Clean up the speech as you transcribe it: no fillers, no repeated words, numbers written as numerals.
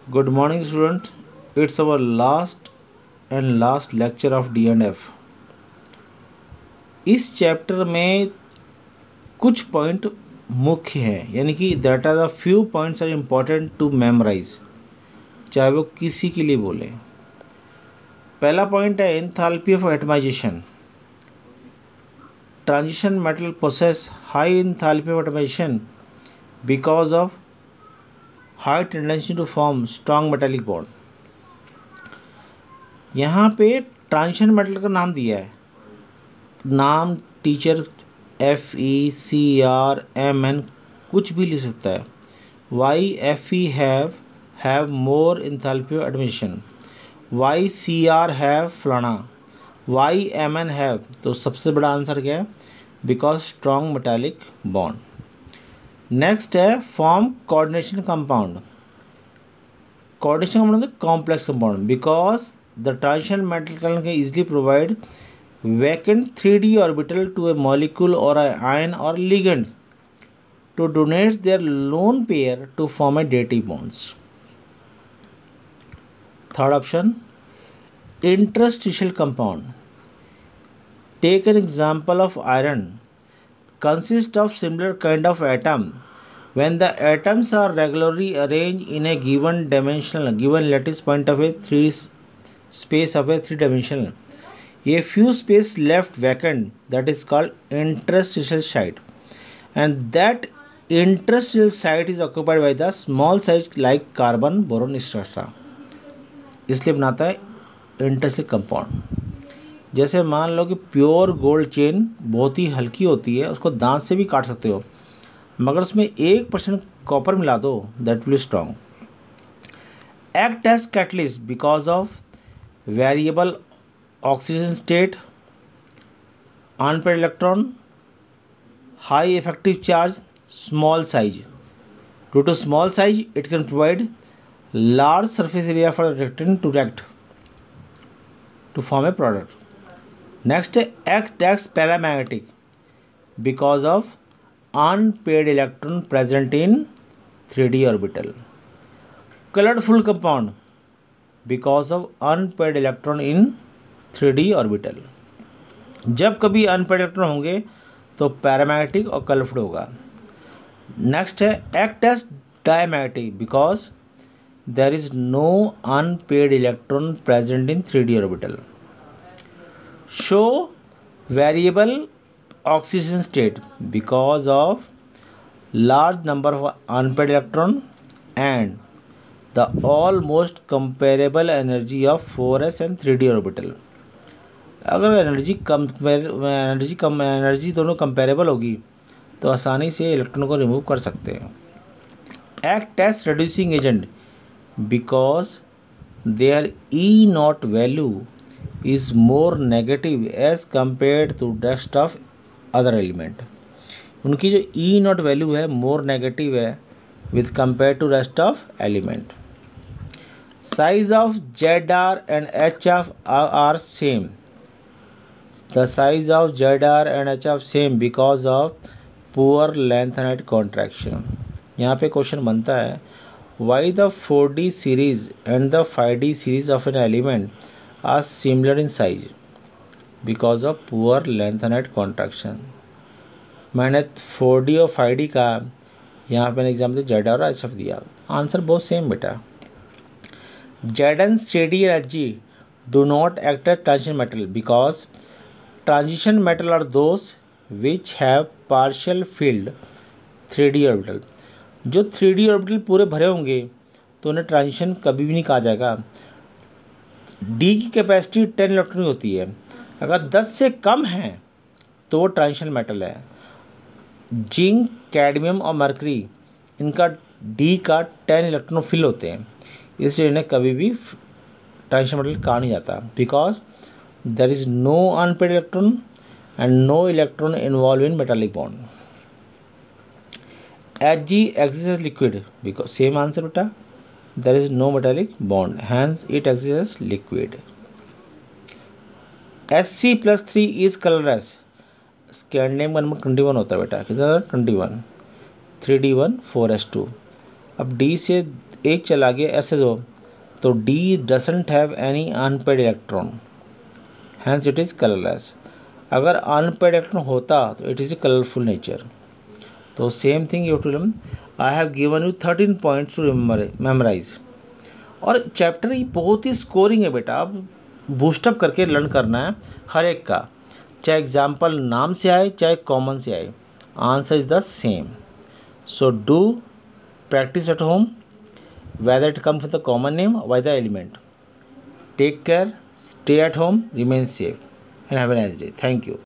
Good morning, student. It's our last lecture of D&F. इस chapter में कुछ point मुख्य हैं, यानी कि that are the few points are important to memorize, चाहे वो किसी के लिए बोले। पहला पॉइंट है enthalpy of atomization. Transition metal possess high enthalpy of atomization because of high tendency to form strong metallic bond. यहाँ पे ट्रांजिशन मेटल का नाम दिया है, नाम टीचर FECRMN कुछ भी लिख सकता है। Why FE have more enthalpy of atomization, why CR have फलाना, वाई MN हैव, तो सबसे बड़ा आंसर क्या है? Because strong metallic bond. Next है form coordination compound. Coordination compound complex compound because the transition metal can easily provide vacant 3d orbital to a molecule or an ion or ligand to donate their lone pair to form a dative bonds. Third option, interstitial compound. Take an example of iron. Consists of similar kind of atom. When the atoms are regularly arranged in a given lattice point of a space of a three-dimensional, a few space left vacant, that is called interstitial site, and that interstitial site is occupied by the small size like carbon, boron, etc. इसलिए बनाता है interstitial compound. जैसे मान लो कि pure gold chain बहुत ही हल्की होती है, उसको दांत से भी काट सकते हो, मगर उसमें 1% कॉपर मिला दो, that will strong. Act as catalyst because of variable oxidation state, unpaired electron, high effective charge, small size. Due to small size, it can provide large surface area for reactant to react to form a product. Next, act as paramagnetic because of unpaired electron present in 3d orbital. Colorful compound because of unpaired electron in 3d orbital. जब कभी unpaired electron होंगे तो paramagnetic और colourful होगा। Next है act as diamagnetic because there is no unpaired electron present in 3d orbital. Show variable oxygen state because of large number of unpaired electron and the almost comparable energy of 4s and 3d orbital. अगर energy दोनों comparable होगी तो आसानी से electron को remove कर सकते हैं। Act as reducing agent because their E0 value is more negative as compare to rest of other element. उनकी जो E0 वैल्यू है मोर नेगेटिव है with compare to rest of element. Size of ZR and HF are same. The size of ZR and HF same because of poor lengthened contraction. यहाँ पे question बनता है why the 4D series and the 5D series of an element are similar in size because of poor lengthened contraction. मैंने 4D और 5D का यहाँ पे example ZR और HF दिया, आंसर बहुत सेम बेटा। Zn, CD and Hg do not act as transition metal because transition metal are those which have partial filled 3d orbital. जो 3d ऑर्बिटल पूरे भरे होंगे तो उन्हें ट्रांजिशन कभी भी नहीं कहा जाएगा। d की कैपेसिटी 10 इलेक्ट्रॉन होती है, अगर 10 से कम है तो वो ट्रांजिशन मेटल है। जिंक, कैडमियम और मरकरी, इनका d का 10 इलेक्ट्रॉन फिल होते हैं, इसलिए इन्हें कभी भी ट्रांजिशन मेटल कहा नहीं जाता because there is no unpaired electron and no electron involved in metallic bond. Hg exists as liquid because same answer beta, there is no metallic bond, hence it exists as liquid. Sc+3 is colorless. Scandium का number 21 होता है बेटा, कितना 21, 3d1 4s2। अब d से एक चला गया ऐसे दो, तो D doesn't have any unpaired electron, hence it is colourless. अगर अनपेड इलेक्ट्रॉन होता तो it is a colourful nature. तो same thing you to learn. I have given you 13 points to memorise. और चैप्टर ही बहुत ही स्कोरिंग है बेटा, अब बूस्टअप करके लर्न करना है हर एक का, चाहे एग्जाम्पल नाम से आए चाहे कॉमन से आए, answer is the same. So do practice at home, whether it comes with the common name or by the element. Take care, stay at home, remain safe, and have a nice day. Thank you.